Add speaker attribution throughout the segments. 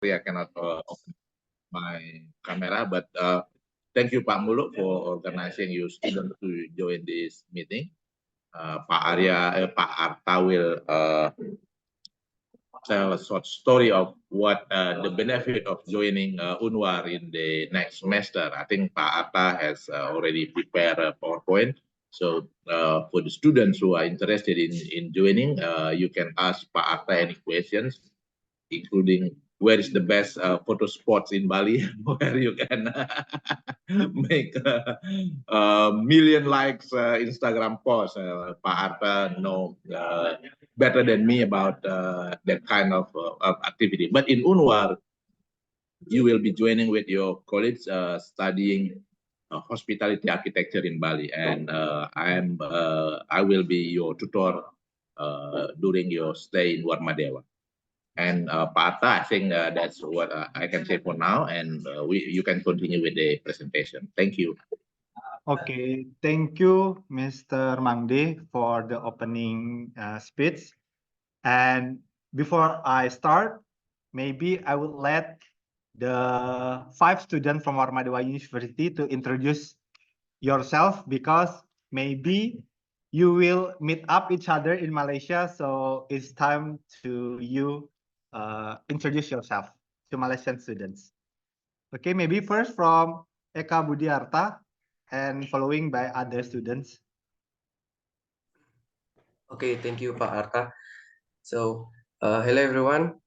Speaker 1: I cannot open my camera, but thank you Pak Muluk for organizing your students to join this meeting. Pak Arta will tell a short story of what the benefit of joining UNWAR in the next semester. I think Pak Arta has already prepared a PowerPoint. So for the students who are interested in joining, you can ask Pak Arta any questions, including where is the best photo spots in Bali, where you can make a million likes Instagram post. Pak Arta know better than me about that kind of activity. But in UNWAR, you will be joining with your colleagues studying hospitality architecture in Bali, and I will be your tutor during your stay in Warmadewa. And Pak Atta, I think that's what I can say for now, and you can continue with the presentation. Thank you.
Speaker 2: Okay, thank you, Mr. Mangde, for the opening speech. And before I start, maybe I would let the 5 students from Warmadewa University to introduce yourself, because maybe you will meet up each other in Malaysia, so it's time to you introduce yourself to Malaysian students. Okay, maybe first from Eka Budiarta and following by other students.
Speaker 3: Okay, thank you, Pak Arta. So, hello everyone,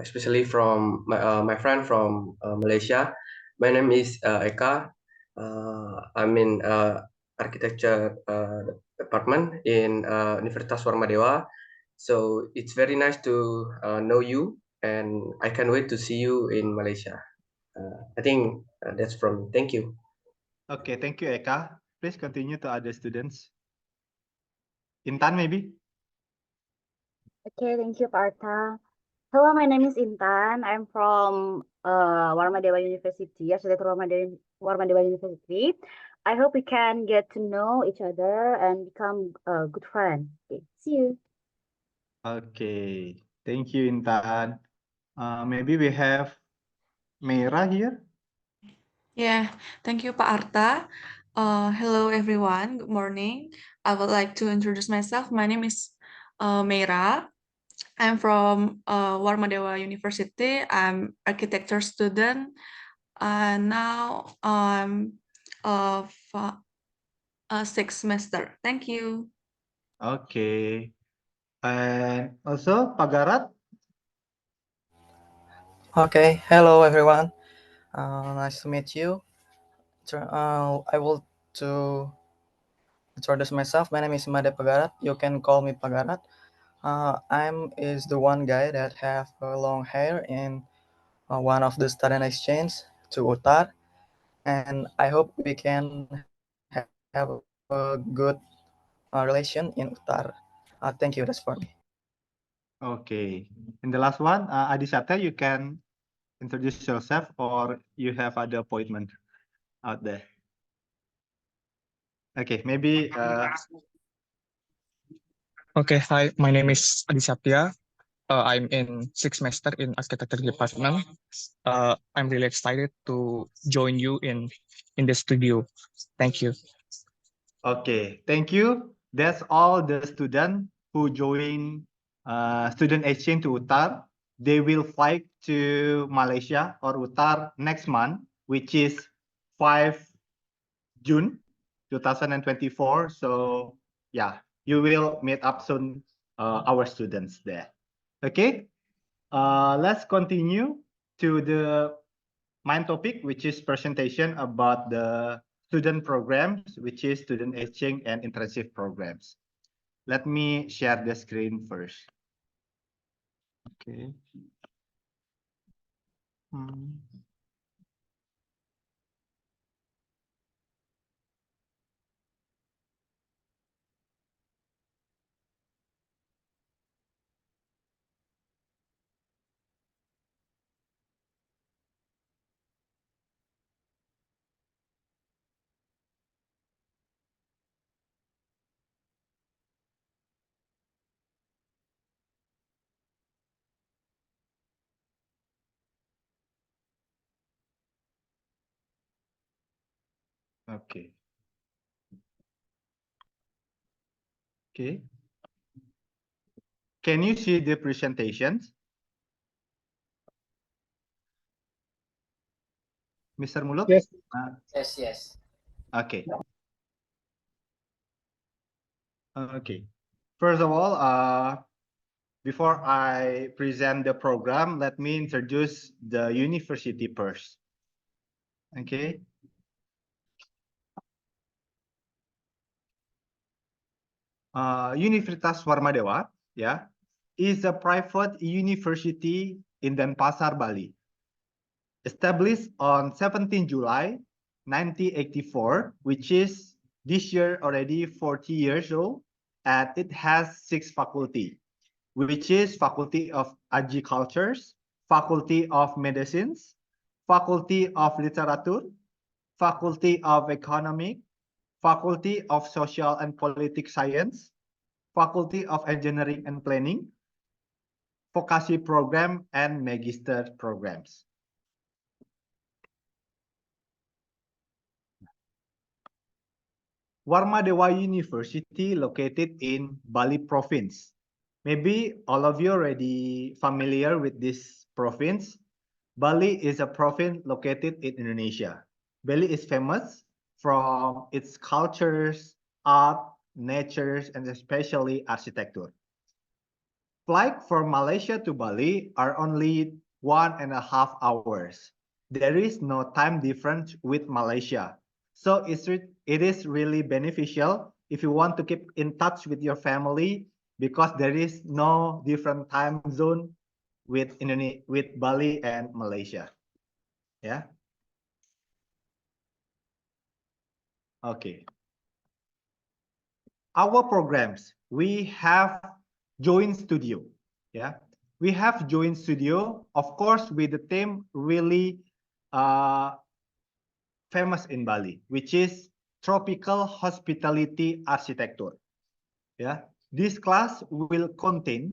Speaker 3: especially from my friend from Malaysia. My name is Eka. I'm in architecture department in Universitas Warmadewa. So it's very nice to know you, and I can't wait to see you in Malaysia. I think that's from me. Thank you.
Speaker 2: Okay, thank you, Eka. Please continue to other students. Intan, maybe?
Speaker 4: Okay, thank you, Partha. Hello, my name is Intan. I'm from Warmadewa University, Arsitektur Warmadewa University. I hope we can get to know each other and become a good friend. Okay, see you.
Speaker 2: Okay, thank you, Intan. Maybe we have Meira here.
Speaker 5: Yeah, thank you, Pak Arta. Hello, everyone. Good morning. I would like to introduce myself. My name is Meira. I'm from Warmadewa University. I'm architecture student. And now I'm of sixth semester. Thank you.
Speaker 2: Okay. And also, Pagarat.
Speaker 6: Okay, hello everyone. Nice to meet you. I will to introduce myself. My name is Made Pagarat. You can call me Pagarat. I'm is the one guy that have long hair in one of the student exchange to Uttar, and I hope we can have a good relation in Uttar. Thank you. That's for me.
Speaker 2: Okay. And the last one, Adisata, you can introduce yourself, or you have other appointment out there. Okay, maybe
Speaker 7: Okay, hi, my name is Adi Satya. I'm in sixth semester in architecture department. I'm really excited to join you in the studio. Thank you.
Speaker 2: okay, thank you. That's all the students who join student exchange to Uttar. They will fly to Malaysia or Uttar next month, which is 5 June 2024. So yeah, you will meet up soon, our students there. Okay, let's continue to the main topic, which is presentation about the student programs, which is student exchange and internship programs. Let me share the screen first. Okay. Okay. Okay. Can you see the presentations? Mr. Muluk?
Speaker 7: Yes.
Speaker 6: Yes.
Speaker 2: Okay. Okay. First of all, before I present the program, let me introduce the university first. Okay. Universitas Warmadewa, yeah, is a private university in Denpasar, Bali. Established on 17 July 1984, which is this year already 40 years old, and it has 6 faculties, which is Faculty of Agricultures, Faculty of Medicines, Faculty of Literature, Faculty of Economic, Faculty of Social and Political Science, Faculty of Engineering and Planning, Vokasi Program, and Magister Programs. Warmadewa University located in Bali Province. Maybe all of you already familiar with this province. Bali is a province located in Indonesia. Bali is famous from its cultures, art, natures, and especially architecture. Flight from Malaysia to Bali are only 1.5 hours. There is no time difference with Malaysia. So it is really beneficial if you want to keep in touch with your family because there is no different time zone with Bali and Malaysia. Yeah. Okay. Our programs, we have Join Studio. Yeah. We have Join Studio, of course, with the theme really famous in Bali, which is Tropical Hospitality Architecture. Yeah. This class will contain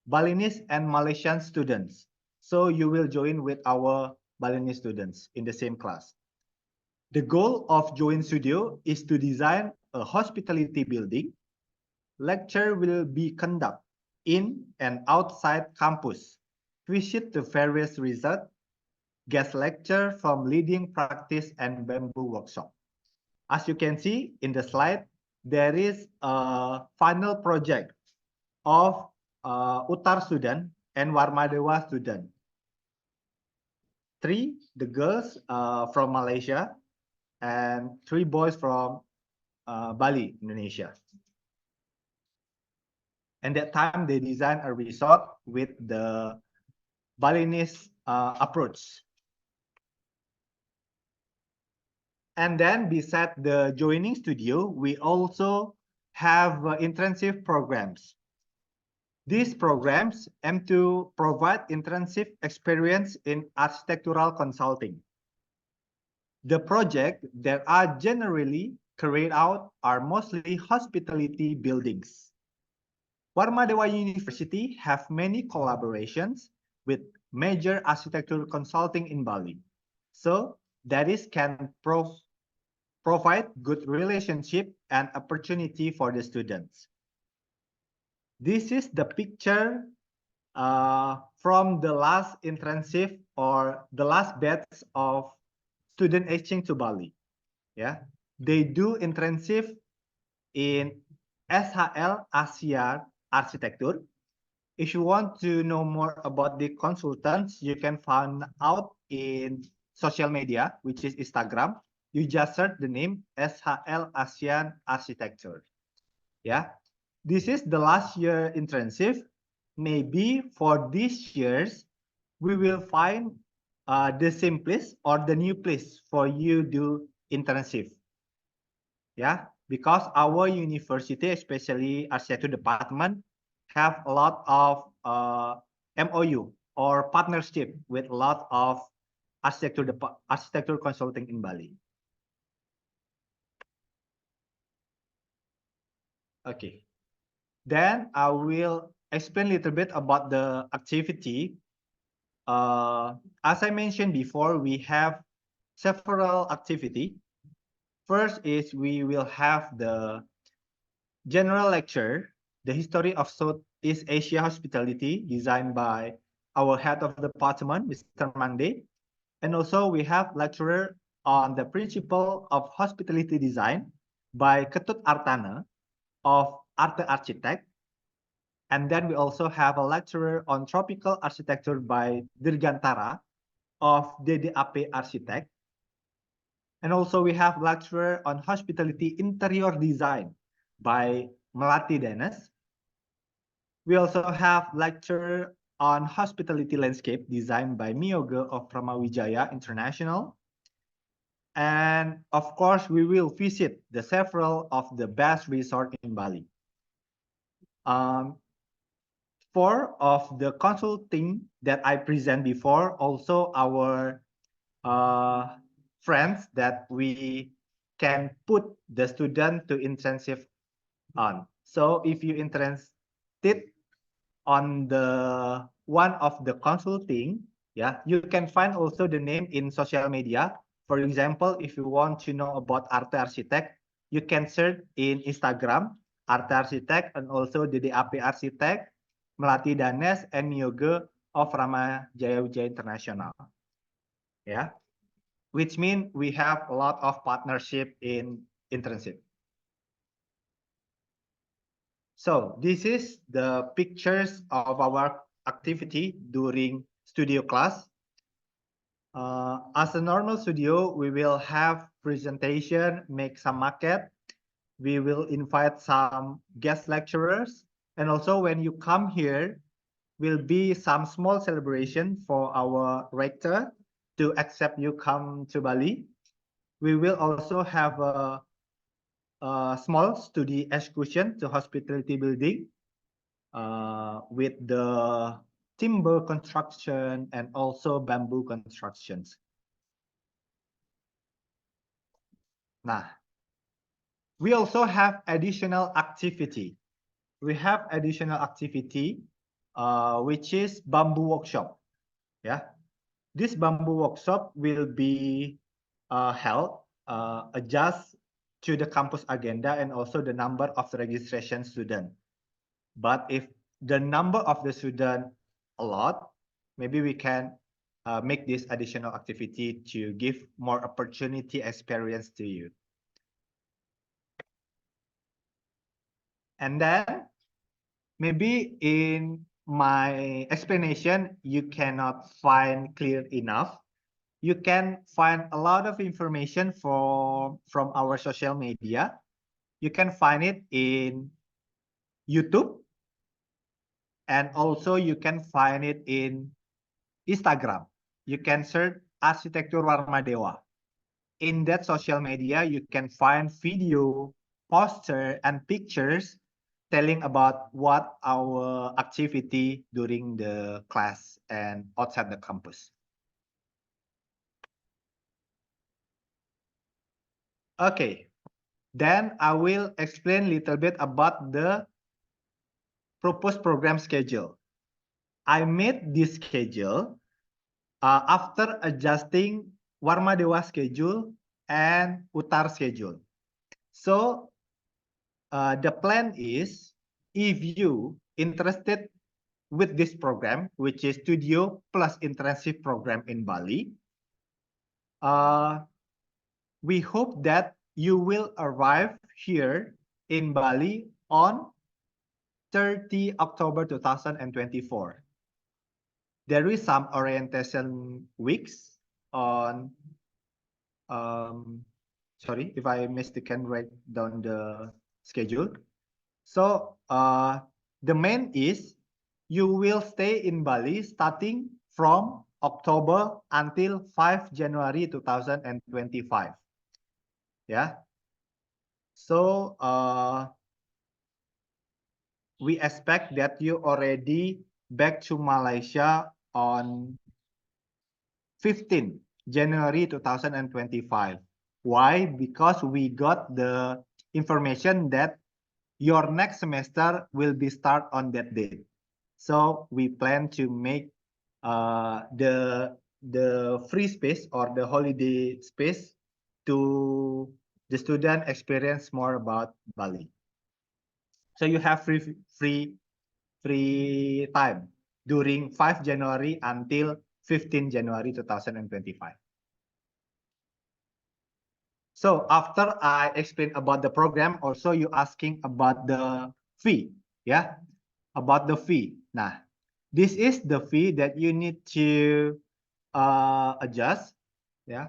Speaker 2: Balinese and Malaysian students. So you will join with our Balinese students in the same class. The goal of Join Studio is to design a hospitality building. Lecture will be conducted in and outside campus. Visit the various research, guest lecture from leading practice and bamboo workshop. As you can see in the slide, there is a final project of Uttar student and Warmadewa student. 3, the girls from Malaysia, and 3 boys from Bali, Indonesia. And that time they designed a resort with the Balinese approach. And then beside the joining studio, we also have internship programs. These programs aim to provide internship experience in architectural consulting. The projects that are generally carried out are mostly hospitality buildings. Warmadewa University have many collaborations with major architectural consulting in Bali. So that is can provide good relationship and opportunity for the students. This is the picture from the last internship or the last batch of student exchange to Bali. Yeah, they do internship in SHL Asia Architecture. If you want to know more about the consultants, you can find out in social media, which is Instagram. You just search the name SHL ASEAN Architecture. Yeah, this is the last year internship. Maybe for this years, we will find the same place or the new place for you do internship. Yeah, because our university, especially architecture department, have a lot of MOU or partnership with a lot of architecture consulting in Bali. Okay, then I will explain a little bit about the activity. As I mentioned before, we have several activities. first is we will have the general lecture, the history of Southeast Asia hospitality, designed by our head of the department, Mr. Mangde. And also we have lecturer on the principle of hospitality design by Ketut Artana of Arte Architect. And then we also have a lecturer on tropical architecture by Dirgantara of DDAP Architect. And also we have lecturer on hospitality interior design by Melati Dennis. We also have lecture on hospitality landscape design by Miyoga of Pramawijaya International. And of course, we will visit the several of the best resort in Bali. 4 of the consulting that I present before, also our friends that we can put the student to intensive on. So if you interested on the one of the consulting, yeah, you can find also the name in social media. For example, if you want to know about Arte Architect, you can search in Instagram, Arte Architect, and also DDAP Architect, Melati Danes, and Miyoga of Ramajaya Wijaya International. Yeah, which means we have a lot of partnership in internship. So this is the pictures of our activity during studio class. As a normal studio, we will have presentation, make some maquette. We will invite some guest lecturers. And also when you come here, will be some small celebration for our rector to accept you come to Bali. We will also have a small study excursion to hospitality building with the timber construction and also bamboo constructions. Nah, we also have additional activity. We have additional activity, which is bamboo workshop. Yeah, this bamboo workshop will be held adjust to the campus agenda and also the number of the registration student. But if the number of the student a lot, maybe we can make this additional activity to give more opportunity experience to you. And then maybe in my explanation, you cannot find clear enough. You can find a lot of information from our social media. You can find it in YouTube. And also you can find it in Instagram. You can search Arsitektur Warmadewa. In that social media, you can find video, poster, and pictures telling about what our activity during the class and outside the campus. Okay, then I will explain a little bit about the proposed program schedule. I made this schedule after adjusting Warmadewa schedule and Uttar schedule. So the plan is, if you interested with this program, which is studio plus internship program in Bali, we hope that you will arrive here in Bali on 30 October 2024. There is some orientation weeks on, sorry if I mistaken write down the schedule. So the main is you will stay in Bali starting from October until 5 January 2025. Yeah. So we expect that you already back to Malaysia on 15 January 2025. Why? Because we got the information that your next semester will be start on that date. So we plan to make the free space or the holiday space to the student experience more about Bali. So you have free time during 5 January until 15 January 2025. So after I explain about the program, also you asking about the fee, yeah, about the fee. Nah, this is the fee that you need to adjust, yeah.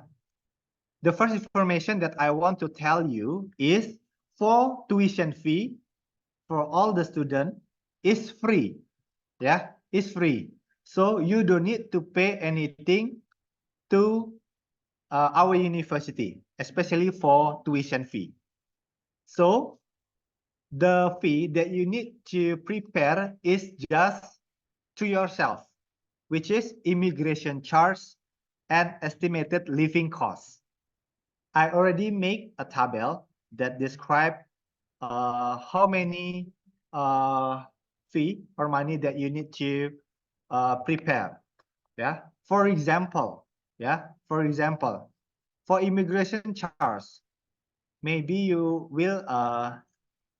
Speaker 2: The first information that I want to tell you is for tuition fee for all the student is free, yeah, is free. So you don't need to pay anything to our university, especially for tuition fee. So the fee that you need to prepare is just to yourself, which is immigration charge and estimated living costs. I already make a table that describe how many fee or money that you need to prepare. Yeah. For example, for immigration charge, maybe you will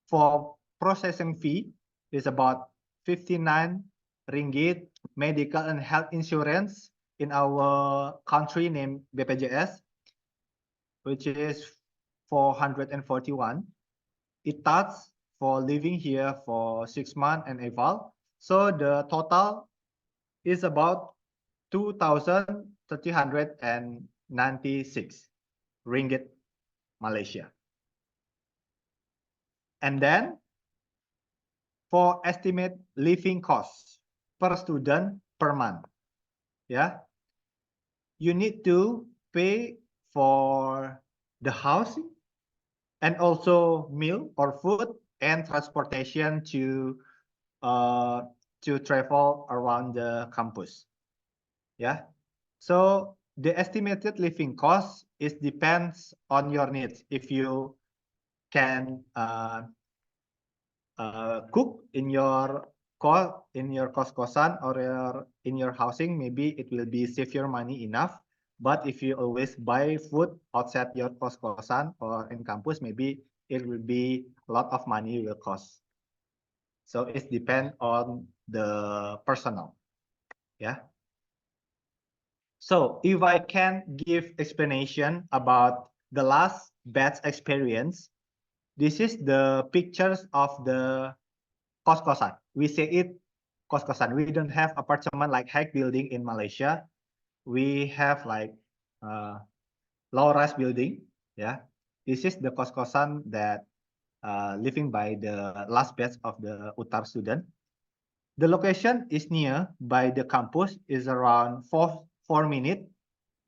Speaker 2: for processing fee is about 59 ringgit, medical and health insurance in our country named BPJS, which is 441. It starts for living here for 6 months and eval. So the total is about 2,396 ringgit Malaysia. And then for estimate living costs per student per month, yeah, you need to pay for the housing and also meal or food and transportation to travel around the campus. Yeah. So the estimated living cost is depends on your needs. If you can cook in your kos-kosan or in your housing, maybe it will be save your money enough. But if you always buy food outside your kos-kosan or in campus, maybe it will be a lot of money will cost. So it depends on the personal. Yeah. So if I can give explanation about the last batch experience, this is the pictures of the kos-kosan. We say it kos-kosan. We don't have apartment like high building in Malaysia. We have like low-rise building. Yeah, this is the kos-kosan that living by the last batch of the UTAR student. The location is near by the campus, is around 4 minutes.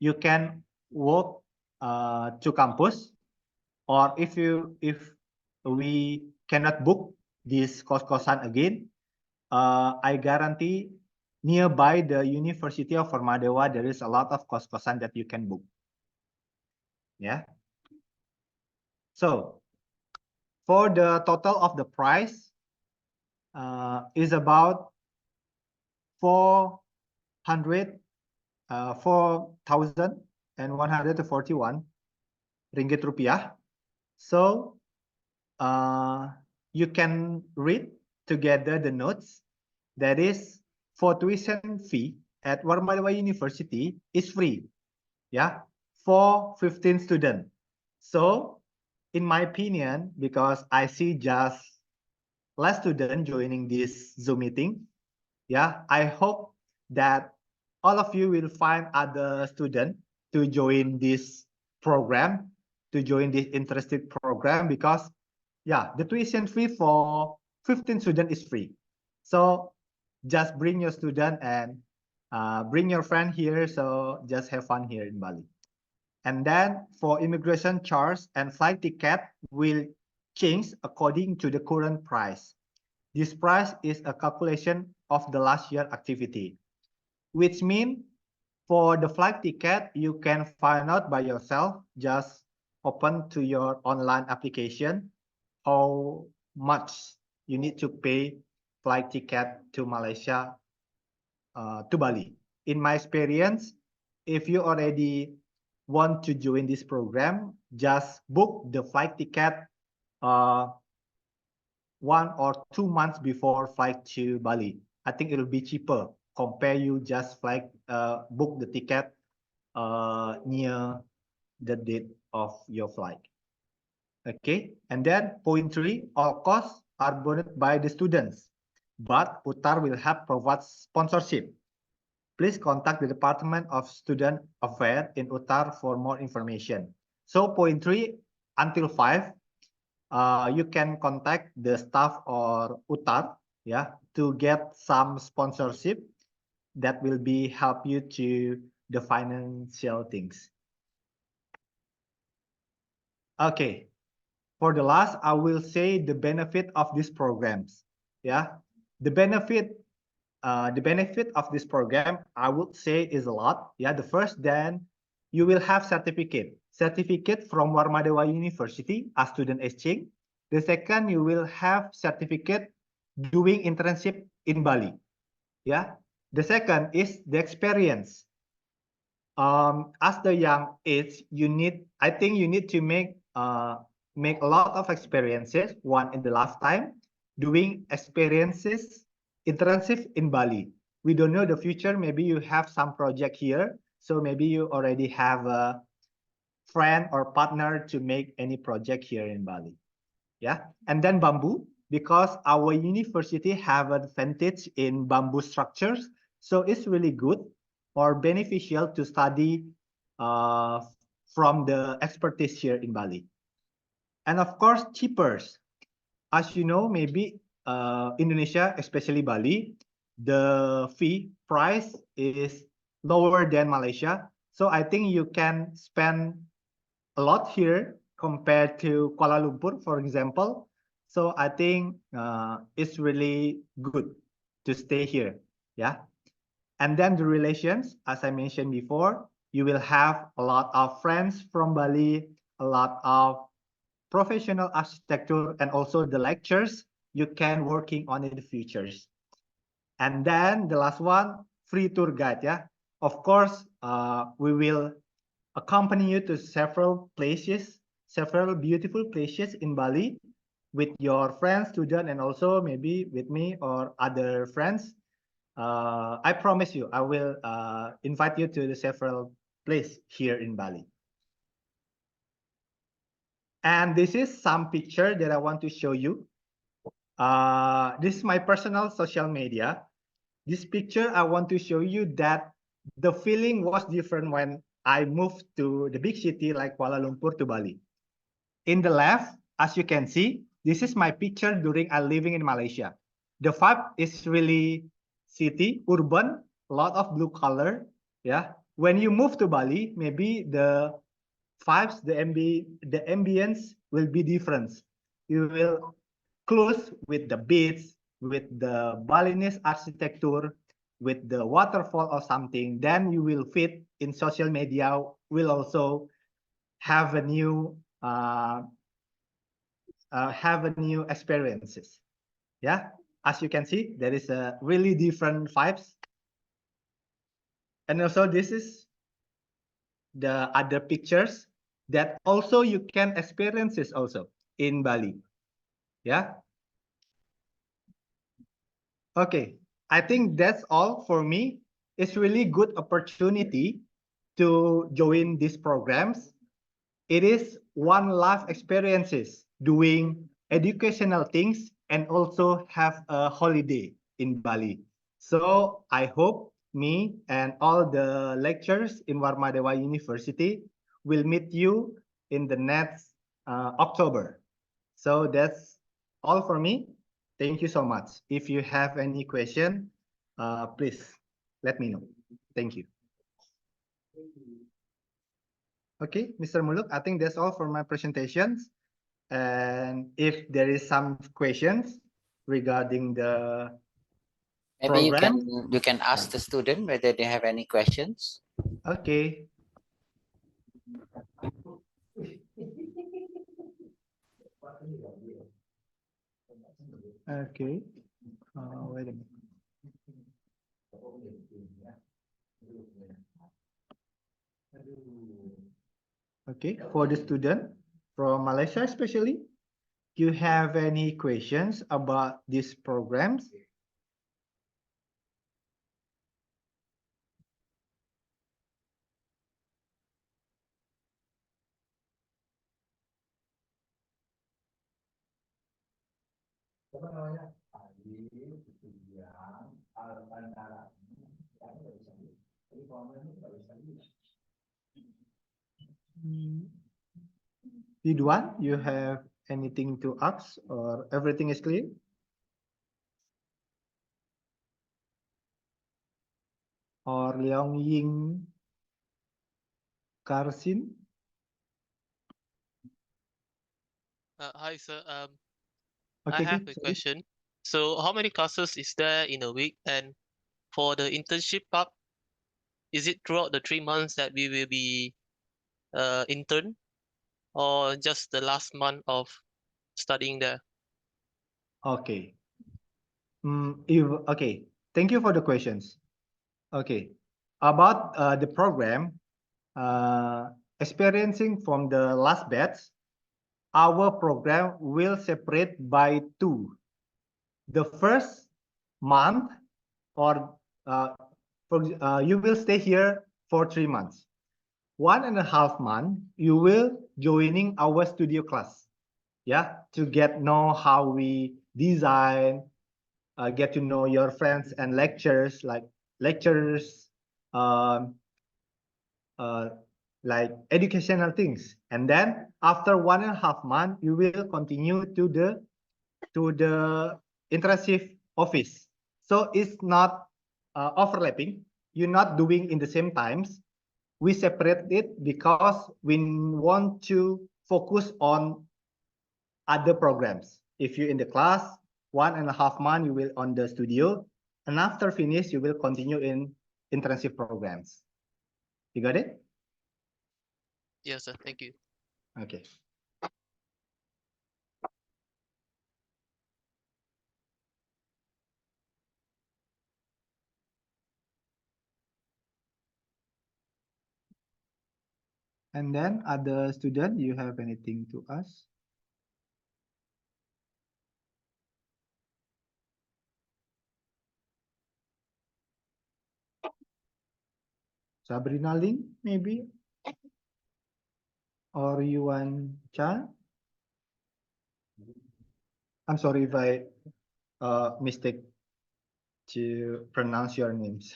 Speaker 2: You can walk to campus, or if we cannot book this kos-kosan again, I guarantee nearby the University of Warmadewa there is a lot of kos-kosan that you can book. Yeah. So for the total of the price is about 4,141 ringgit rupiah. So you can read together the notes. That is, for tuition fee at Warmadewa University is free, yeah, for 15 students. So in my opinion, because I see just less students joining this Zoom meeting, yeah, I hope that all of you will find other students to join this program, to join this interesting program, because yeah, the tuition fee for 15 students is free. So just bring your student and bring your friend here. So just have fun here in Bali. And then for immigration charge and flight ticket will change according to the current price. This price is a calculation of the last year activity, which means for the flight ticket, you can find out by yourself. Just open to your online application how much you need to pay flight ticket to Malaysia, to Bali. In my experience, if you already want to join this program, just book the flight ticket 1 or 2 months before flight to Bali. I think it will be cheaper compare you just book the ticket near the date of your flight. Okay, and then point 3, all costs are borne by the students, but UTAR will have provide sponsorship. Please contact the Department of Student Affairs in UTAR for more information. So point 3 until 5, you can contact the staff or UTAR, yeah, to get some sponsorship that will be help you to the financial things. Okay, for the last, I will say the benefit of these programs. Yeah, the benefit of this program, I would say, is a lot. Yeah, the first, then you will have certificate from Warmadewa University as student exchange. The second, you will have certificate doing internship in Bali. Yeah, the second is the experience. As the young age, I think you need to make a lot of experiences, one in the lifetime, doing experiences, internship in Bali. We don't know the future. Maybe you have some project here, so maybe you already have a friend or partner to make any project here in Bali. Yeah, and then bamboo, because our university have advantage in bamboo structures, so it's really good or beneficial to study from the expertise here in Bali. And of course, cheaper. As you know, maybe Indonesia, especially Bali, the fee price is lower than Malaysia. So I think you can spend a lot here compared to Kuala Lumpur, for example. So I think it's really good to stay here. Yeah. And then the relations, as I mentioned before, you will have a lot of friends from Bali, a lot of professional architecture, and also the lectures you can working on in the futures. And then the last one, free tour guide. Yeah. Of course, we will accompany you to several places, several beautiful places in Bali with your friends, student, and also maybe with me or other friends. I promise you, I will invite you to the several places here in Bali. And this is some picture that I want to show you. This is my personal social media. This picture, I want to show you that the feeling was different when I moved to the big city like Kuala Lumpur to Bali. In the left, as you can see, this is my picture during I living in Malaysia. The vibe is really city, urban, a lot of blue color. Yeah. When you move to Bali, maybe the vibes, the ambience will be different. You will close with the beach, with the Balinese architecture, with the waterfall or something. Then you will fit in social media. Will also have a new experiences. Yeah, as you can see, there is a really different vibes. And also this is the other pictures that also you can experience this also in Bali. Yeah. Okay, I think that's all for me. It's really good opportunity to join these programs. It is one life experiences doing educational things and also have a holiday in Bali. So I hope me and all the lecturers in Warmadewa University will meet you in the next October. So that's all for me. Thank you so much. If you have any question, please let me know. Thank you. Okay, Mr. Muluk, I think that's all for my presentations. And if there is some questions regarding the
Speaker 8: Maybe
Speaker 2: program.
Speaker 8: you can ask the student whether they have any questions.
Speaker 2: Okay. Okay. Wait a minute. Okay, for the student from Malaysia especially, you have any questions about these programs? Ridwan, you have anything to ask or everything is clear? Or Leong Ying Karsin?
Speaker 9: Hi, sir. I
Speaker 2: Okay,
Speaker 9: have
Speaker 2: okay,
Speaker 9: a
Speaker 2: sorry.
Speaker 9: question. So, how many classes is there in a week? And for the internship part, is it throughout the 3 months that we will be intern, or just the last month of studying there?
Speaker 2: Okay. Okay, thank you for the questions. Okay, about the program, experiencing from the last batch, our program will separate by two. The first month, or you will stay here for 3 months. 1.5 months, you will joining our studio class, yeah, to get know how we design, get to know your friends and lectures, um, uh, like educational things. And then after 1.5 months, you will continue to the internship office. So it's not overlapping. You're not doing in the same times. We separate it because we want to focus on other programs. If you're in the class, 1.5 months you will on the studio, and after finish you will continue in internship programs. You got it?
Speaker 9: Yes, sir. Thank you.
Speaker 2: Okay. And then other student, you have anything to ask? Sabrina Ling, maybe? Or Yuan Chan? I'm sorry if I mistake to pronounce your names.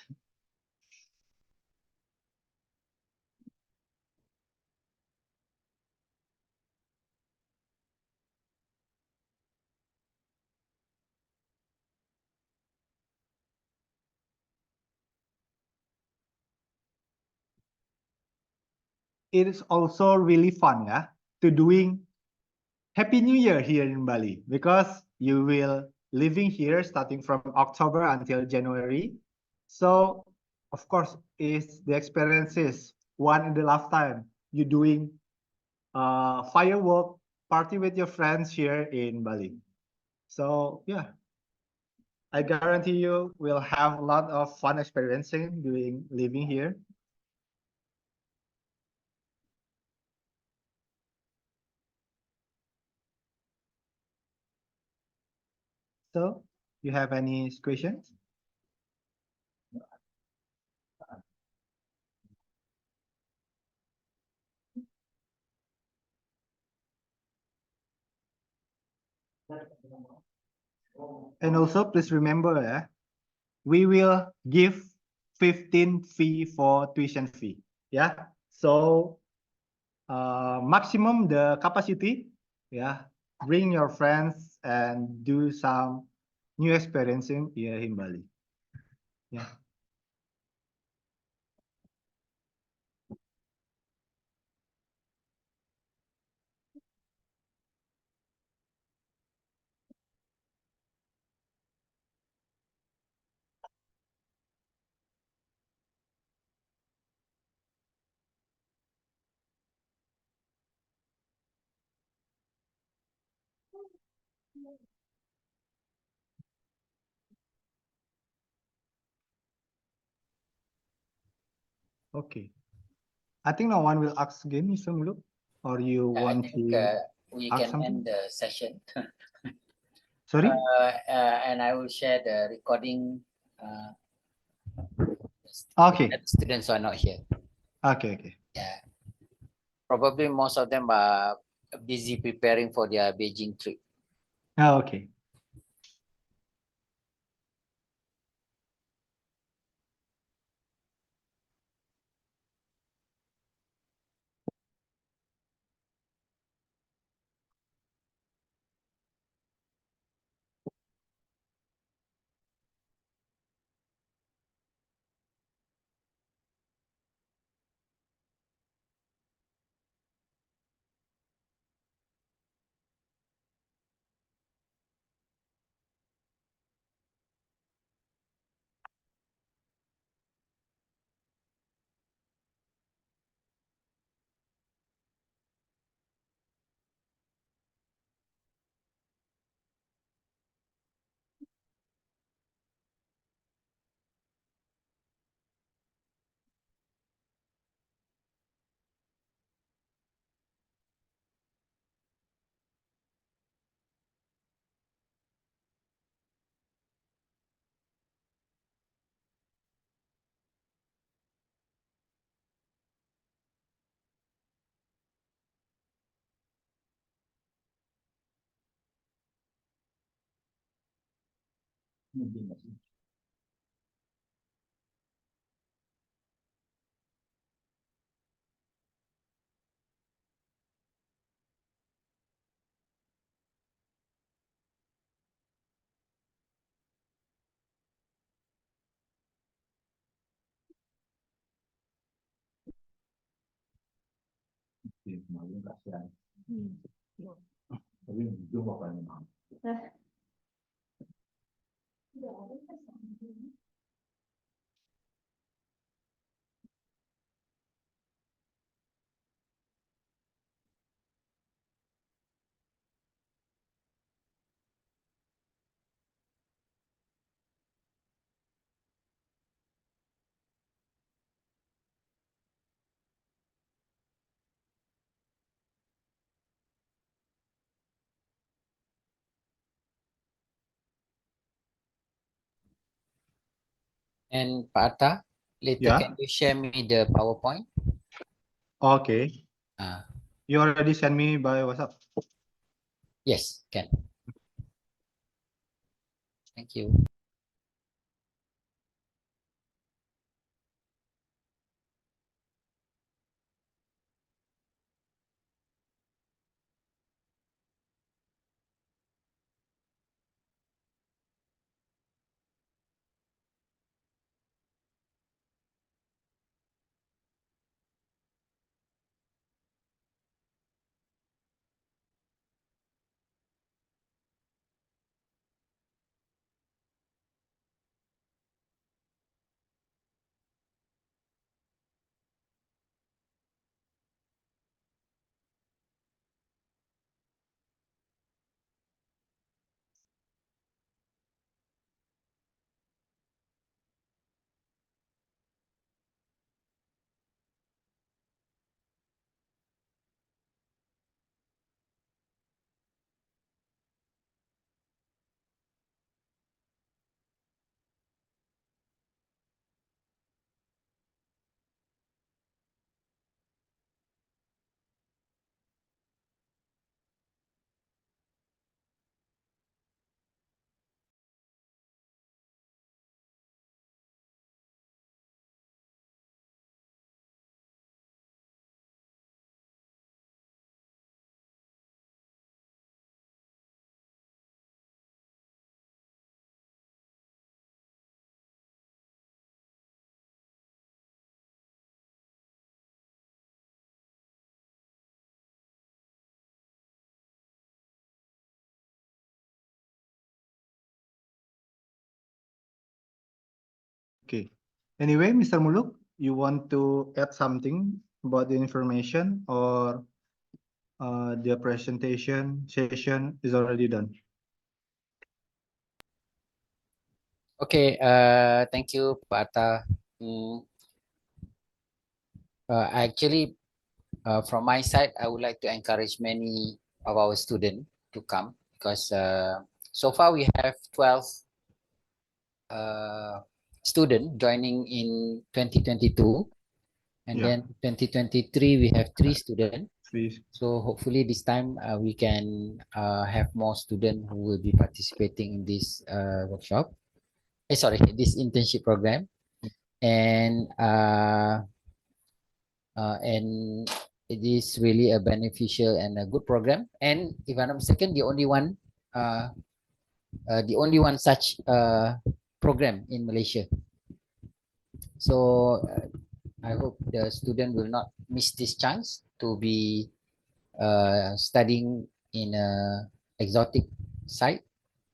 Speaker 2: It is also really fun, yeah, to doing Happy New Year here in Bali, because you will living here starting from October until January. So of course, is the experiences one in the lifetime. You doing firework party with your friends here in Bali. So yeah, I guarantee you will have a lot of fun experiencing doing living here. So you have any questions? And also please remember, we will give 15 fee for tuition fee. Yeah. So maximum the capacity. Yeah. Bring your friends and do some new experiencing here in Bali. Yeah. Okay. I think no one will ask again, Mr. Muluk, or you
Speaker 8: I
Speaker 2: want
Speaker 8: think
Speaker 2: to
Speaker 8: we
Speaker 2: ask
Speaker 8: can
Speaker 2: something?
Speaker 8: end the session.
Speaker 2: Sorry?
Speaker 8: And I will share the recording.
Speaker 2: Okay.
Speaker 8: That students are not here.
Speaker 2: Okay.
Speaker 8: Yeah, probably most of them are busy preparing for their Beijing trip.
Speaker 2: Okay.
Speaker 8: And Pak Atta, later
Speaker 2: Yeah.
Speaker 8: can you share me the PowerPoint?
Speaker 2: Okay.
Speaker 8: Uh,
Speaker 2: You already sent me by WhatsApp.
Speaker 8: yes, can. Thank you.
Speaker 2: Okay. Anyway, Mr. Muluk, you want to add something about the information or the presentation session is already done?
Speaker 8: Okay, thank you, Pak Atta. Actually, from my side, I would like to encourage many of our students to come because so far we have 12 students joining in 2022, and
Speaker 2: Yeah.
Speaker 8: then 2023 we have 3 students.
Speaker 2: Please.
Speaker 8: So hopefully this time we can have more students who will be participating in this workshop. This internship program, and it is really a beneficial and a good program. And if I'm not mistaken, the only one such program in Malaysia. So I hope the student will not miss this chance to be studying in a exotic site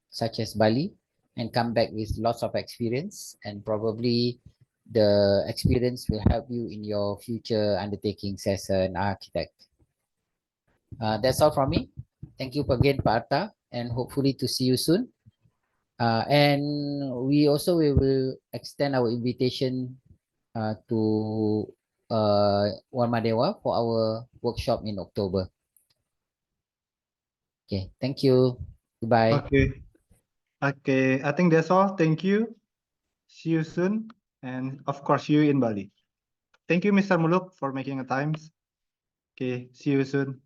Speaker 8: such as Bali and come back with lots of experience, and probably the experience will help you in your future undertakings as an architect. That's all from me. Thank you again, Pak Arta, and hopefully to see you soon. And we also will extend our invitation to Warmadewa for our workshop in October. Okay, thank you. Goodbye.
Speaker 2: Okay. Okay. I think that's all. Thank you. See you soon. And of course, see you in Bali. Thank you, Mr. Muluk, for making a time. Okay. See you soon.